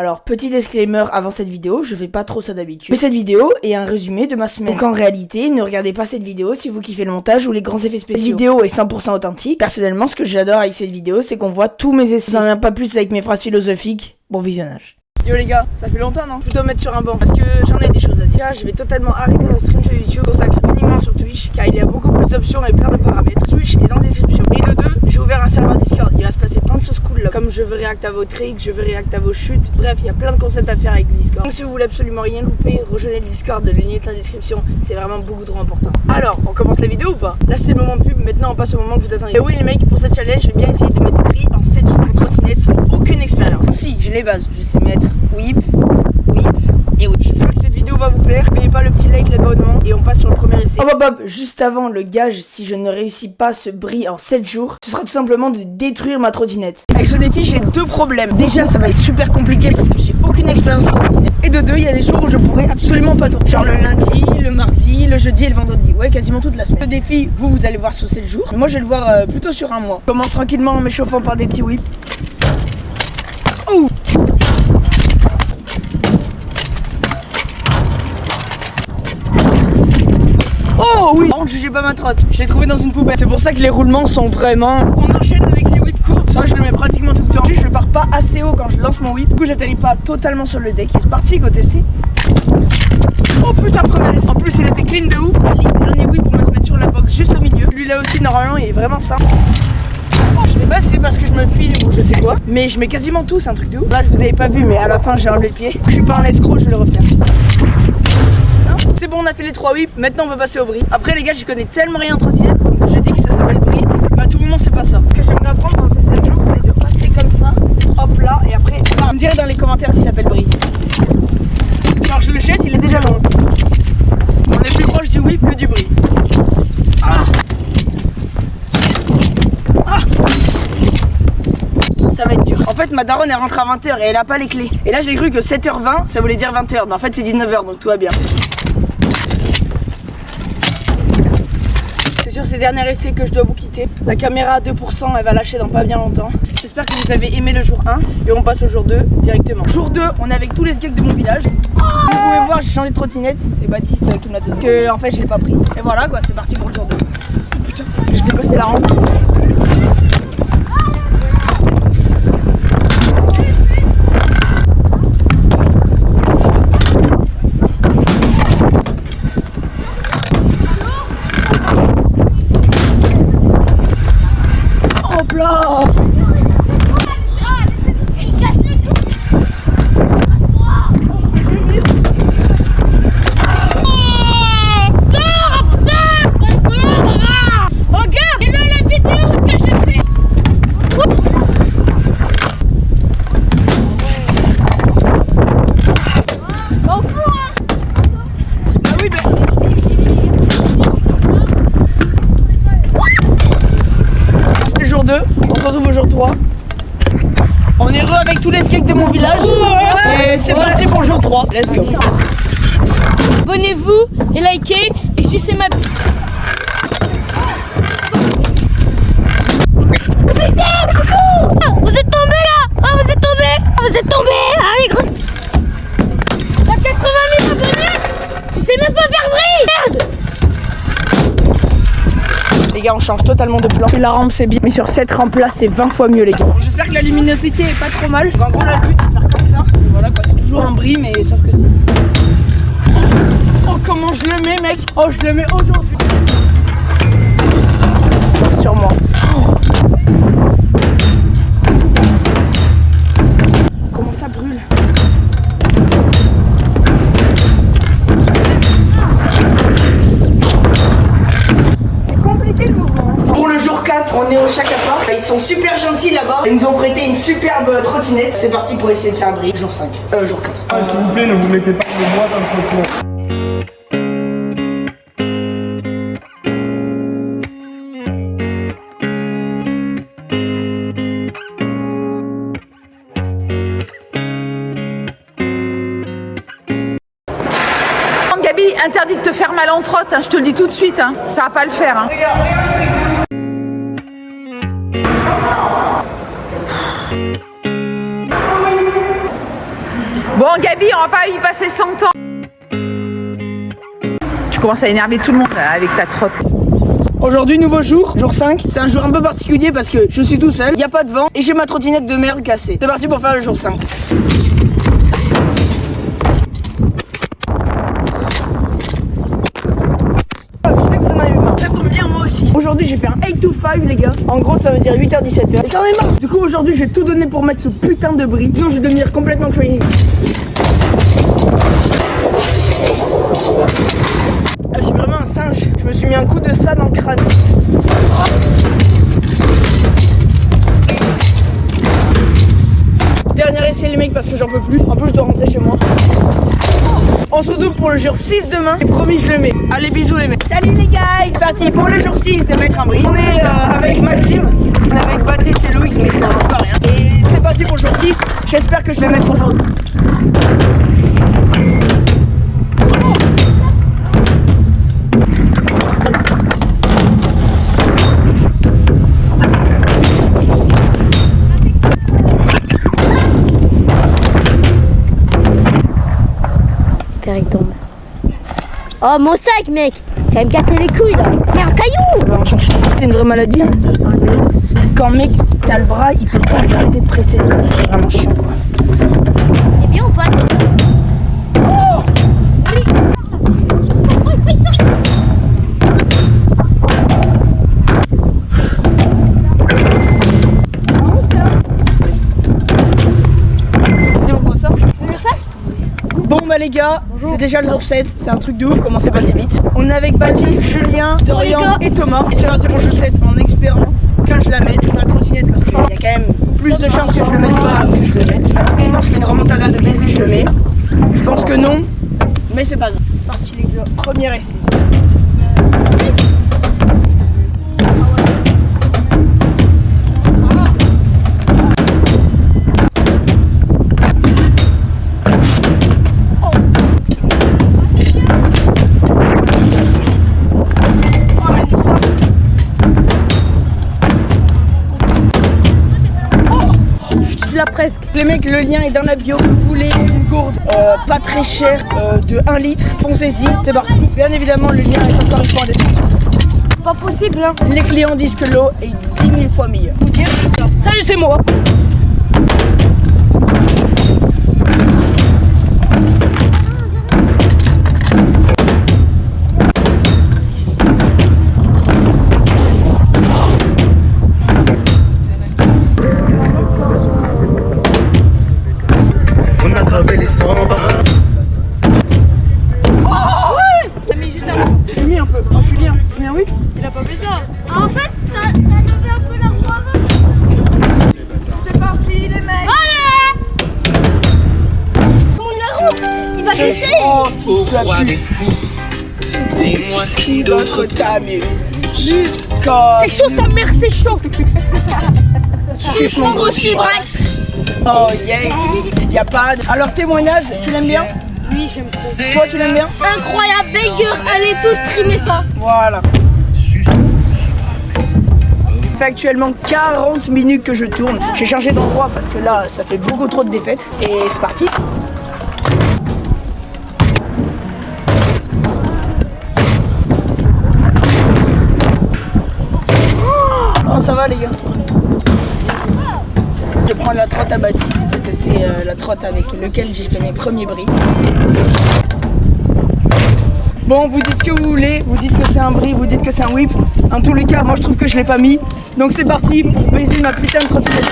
Alors, petit disclaimer avant cette vidéo, je fais pas trop ça d'habitude. Mais cette vidéo est un résumé de ma semaine. Donc en réalité, ne regardez pas cette vidéo si vous kiffez le montage ou les grands effets spéciaux. Cette vidéo est 100% authentique. Personnellement, ce que j'adore avec cette vidéo, c'est qu'on voit tous mes essais. Ça n'en vient pas plus avec mes phrases philosophiques. Bon visionnage. Yo les gars, ça fait longtemps non? Plutôt mettre sur un banc parce que j'en ai des choses à dire. Là, je vais totalement arrêter le stream sur YouTube, consacrer uniquement sur Twitch car il y a beaucoup plus d'options et plein de paramètres. Twitch est dans la description. Et de deux, j'ai ouvert un serveur Discord. Il va se passer plein de choses cool là. Comme je veux réact à vos tricks, je veux réact à vos chutes. Bref, il y a plein de concepts à faire avec Discord. Donc si vous voulez absolument rien louper, rejoignez le Discord, le lien est dans la description. C'est vraiment beaucoup trop important. Alors, on commence la vidéo ou pas? Là c'est le moment de pub, maintenant on passe au moment que vous attendez. Et oui les mecs, pour ce challenge, je vais bien essayer de mettre prix en 7 jours en trottinette sans aucune expérience. Si, j'ai les bases, je sais mettre whip et oui. J'espère que cette vidéo va vous plaire. N'oubliez pas le petit like, l'abonnement et on passe sur le premier essai. Oh Bob, juste avant le gage, si je ne réussis pas ce bris en 7 jours, ce sera tout simplement de détruire ma trottinette. Avec ce défi, j'ai deux problèmes. Déjà, ça va être super compliqué parce que j'ai aucune expérience en trottinette. Et de deux, il y a des jours où je pourrais absolument pas tourner. Genre le lundi, le mardi, le jeudi et le vendredi. Ouais, quasiment toute la semaine. Le défi, vous allez voir sur 7 jours. Moi, je vais le voir plutôt sur un mois. Je commence tranquillement en m'échauffant par des petits whips. Oh! Oh oui! Par contre, jugez pas ma trotte. Je l'ai trouvé dans une poubelle. C'est pour ça que les roulements sont vraiment. On enchaîne avec les whips courts. Ça, je le mets pratiquement tout le temps. Je pars pas assez haut quand je lance mon whip. Du coup, j'atterris pas totalement sur le deck. C'est parti, go tester. Oh putain, premier essai. En plus, il était clean de ouf. Les derniers whips, on va se mettre sur la box juste au milieu. Lui là aussi, normalement, il est vraiment simple. Je sais pas si c'est parce que je me filme ou je sais quoi, mais je mets quasiment tout, c'est un truc de ouf. Là, je vous avais pas vu, mais à la fin, j'ai enlevé le pied. Je suis pas un escroc, je vais le refaire. C'est bon, on a fait les 3 whips, maintenant on va passer au bris. Après les gars, j'y connais tellement rien en trottinette, donc je dis que ça s'appelle bris, mais à tout moment c'est pas ça. Ce que j'aimerais apprendre dans ces 7 jours, c'est de passer comme ça, hop là, et après, vous me direz dans les commentaires si ça s'appelle bris. Alors je le jette, il est déjà long. On est plus proche du whip que du bris. Ah. Ah. Ça va être dur. En fait, ma daronne elle rentre à 20h et elle a pas les clés. Et là j'ai cru que 7h20 ça voulait dire 20h, mais en fait c'est 19h donc tout va bien. C'est sur ces derniers essais que je dois vous quitter. La caméra à 2%, elle va lâcher dans pas bien longtemps. J'espère que vous avez aimé le jour 1 et on passe au jour 2 directement. Jour 2, on est avec tous les skates de mon village. Vous pouvez voir, j'ai changé de trottinette, c'est Baptiste qui me l'a donné. Que en fait je l'ai pas pris. Et voilà quoi, c'est parti pour le jour 2. Putain, j'ai dépassé la rampe. Là. On se retrouve au jour 3. On est heureux avec tous les skates de mon village. Et c'est parti pour le jour 3. Let's go. Abonnez-vous et likez et sucez ma bite. Putain, coucou! Vous êtes tombés là! Ah, vous êtes tombés! Ah, vous êtes tombés! Allez, grosse. T'as 80 000 abonnés! Tu sais même pas faire bruit! Merde! Les gars, on change totalement de plan. La rampe c'est bien, mais sur cette rampe là c'est 20 fois mieux les gars. Bon, j'espère que la luminosité est pas trop mal. En gros là le but c'est de faire comme ça. Et voilà quoi, c'est toujours un bris mais sauf que c'est... Oh comment je le mets mec. Oh je le mets aujourd'hui. Sur moi. Oh. Comment ça brûle. Pour le jour 4, on est au Chaka Park. Ils sont super gentils là-bas. Ils nous ont prêté une superbe trottinette. C'est parti pour essayer de faire briller. Jour 5. Jour 4. Ah, s'il vous plaît, ne vous mettez pas de moi dans le trottinette. Gabi, interdit de te faire mal en trotte, hein, je te le dis tout de suite, hein. Ça va pas le faire. Hein. Regarde le truc. Bon, Gabi, on va pas y passer 100 ans. Tu commences à énerver tout le monde avec ta trotte. Aujourd'hui, nouveau jour 5. C'est un jour un peu particulier parce que je suis tout seul, il n'y a pas de vent et j'ai ma trottinette de merde cassée. C'est parti pour faire le jour 5. Je sais que vous en avez marre. Ça tombe bien, moi aussi. Aujourd'hui, j'ai fait un 8 to 5, les gars. En gros, ça veut dire 8h-17h. J'en ai marre. Du coup, aujourd'hui, j'ai tout donné pour mettre ce putain de bris. Sinon, je vais devenir complètement crazy. Ah, je suis vraiment un singe. Je me suis mis un coup de ça dans le crâne. Dernier essai les mecs parce que j'en peux plus. En plus je dois rentrer chez moi. On se retrouve pour le jour 6 demain. Et promis je le mets. Allez bisous les mecs. Salut les gars, c'est parti pour le jour 6 de mettre un bris. On est avec Maxime, on est avec Baptiste et Louis mais ça va pas rien. Et c'est parti pour le jour 6. J'espère que je vais mettre aujourd'hui. Il tombe. Oh mon sac mec, tu vas me casser les couilles là. C'est un caillou. On va en chercher. C'est une vraie maladie. Hein. Parce qu'un mec qui a le bras, il peut pas s'arrêter de presser. C'est vraiment chiant quoi. C'est bien ou pas? Oh oui. Oui, sors. Bon bah les gars, c'est déjà le jour 7, c'est un truc de ouf comment c'est passé vite. On est avec Baptiste, Julien, Dorian et Thomas. Et c'est parti pour le jour 7 en espérant que je la mette, la trottinette, parce qu'il y a quand même plus de chances que je le mette pas que je le mette. À tout moment je fais une remontada de baiser, je le mets. Je pense que non, mais c'est pas grave. C'est parti les gars, premier essai. Presque. Les mecs, le lien est dans la bio. Vous voulez une gourde pas très chère de 1 litre, foncez-y, c'est parti. Bien évidemment, le lien est encore une fois en description. Pas possible hein. Les clients disent que l'eau est 10 000 fois meilleure. Salut, c'est moi. Les sambas. T'as mis juste un coup. J'ai mis un peu. Oh, Julien, Julien, oui. Il a pas fait ça. En fait, t'as levé un peu la voix. C'est parti, les mecs. Allez. Mon roue, il va glisser. Roi des fous, dis-moi qui d'autre t'amuse. C'est chaud sa mère, c'est chaud. C'est mon gros chibrax. Oh yeah. Y'a pas de... Alors témoignage, tu l'aimes bien? Oui, j'aime trop. Toi tu l'aimes bien? Incroyable, banger, allez tous streamer ça. Voilà. Ça fait actuellement 40 minutes que je tourne. J'ai changé d'endroit parce que là, ça fait beaucoup trop de défaites. Et c'est parti. Oh, ça va les gars. Je vais prendre la trotte à Baptiste parce que c'est la trotte avec laquelle j'ai fait mes premiers bris. Bon, vous dites que vous voulez, vous dites que c'est un bris, vous dites que c'est un whip. En tous les cas, moi je trouve que je l'ai pas mis. Donc c'est parti pour baiser ma putain de trottinette.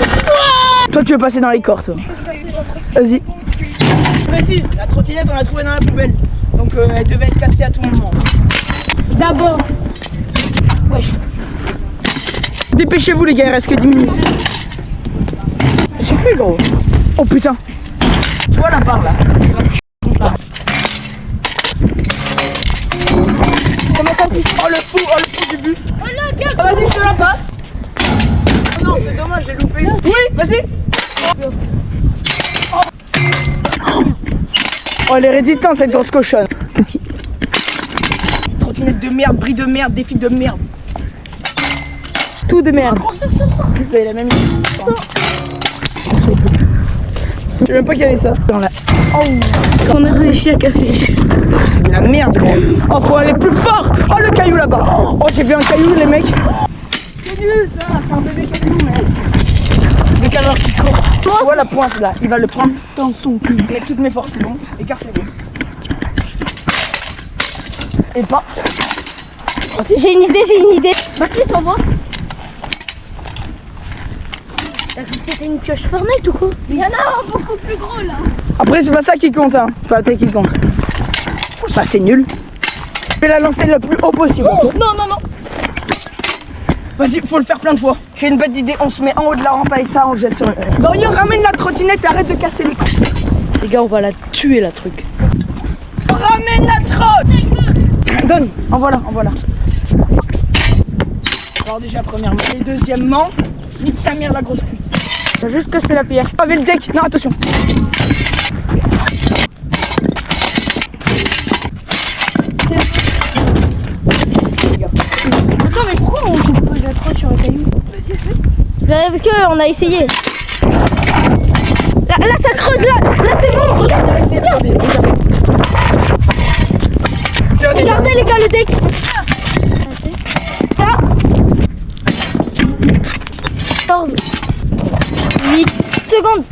Toi tu veux passer dans les corps toi. Vas-y. Je précise, la trottinette on l'a trouvée dans la poubelle. Donc elle devait être cassée à tout moment. D'abord. Wesh. Dépêchez-vous les gars, il reste que 10 minutes. J'ai fait gros. Oh putain. Tu vois la barre là. Comment ça pisse? Oh le fou du bus. Oh là, gars. Oh, vas-y, je te la passe. Oh non, c'est dommage, j'ai loupé. Oui, vas-y. Oh, elle est résistante cette grosse cochonne. Qu'est-ce qu'il... Trottinette de merde, bris de merde, défi de merde. Tout de merde. Vous avez la même chose. Je sais même pas qu'il y avait ça. Dans la... On a réussi à casser juste. C'est de la merde, gros. Oh, faut aller plus fort. Oh, le caillou là-bas. Oh, j'ai vu un caillou, les mecs. C'est nul, ça. C'est un bébé caillou, mais... Le caleur qui court. Tu vois la pointe là, il va le prendre dans son cul. Avec toutes mes forces, c'est bon. Écartez-le. Et pas. J'ai une idée. Baptiste, t'en vois? C'était une pioche Fortnite ou quoi? Il y en a un beaucoup plus gros là. Après, c'est pas ça qui compte, hein. C'est pas la taille qui compte. Bah, c'est nul. Je vais la lancer le plus haut possible. Oh, non. Vas-y, faut le faire plein de fois. J'ai une bête idée, on se met en haut de la rampe avec ça, on le jette sur le... Dorian, ramène la trottinette et arrête de casser les couilles. Les gars, on va la tuer la truc. Ramène la trotte. Donne, en voilà. Alors déjà, premièrement. Et deuxièmement, nique ta mère la grosse pute. T'as juste cassé la pierre. Avec le deck. Non, attention. Attends, mais pourquoi on joue pas la trotte sur le caillou? Vas-y, fais. Parce qu'on a essayé. Là, ça creuse, là c'est bon. Regardez les gars, le deck. Là. 14. 8 secondes.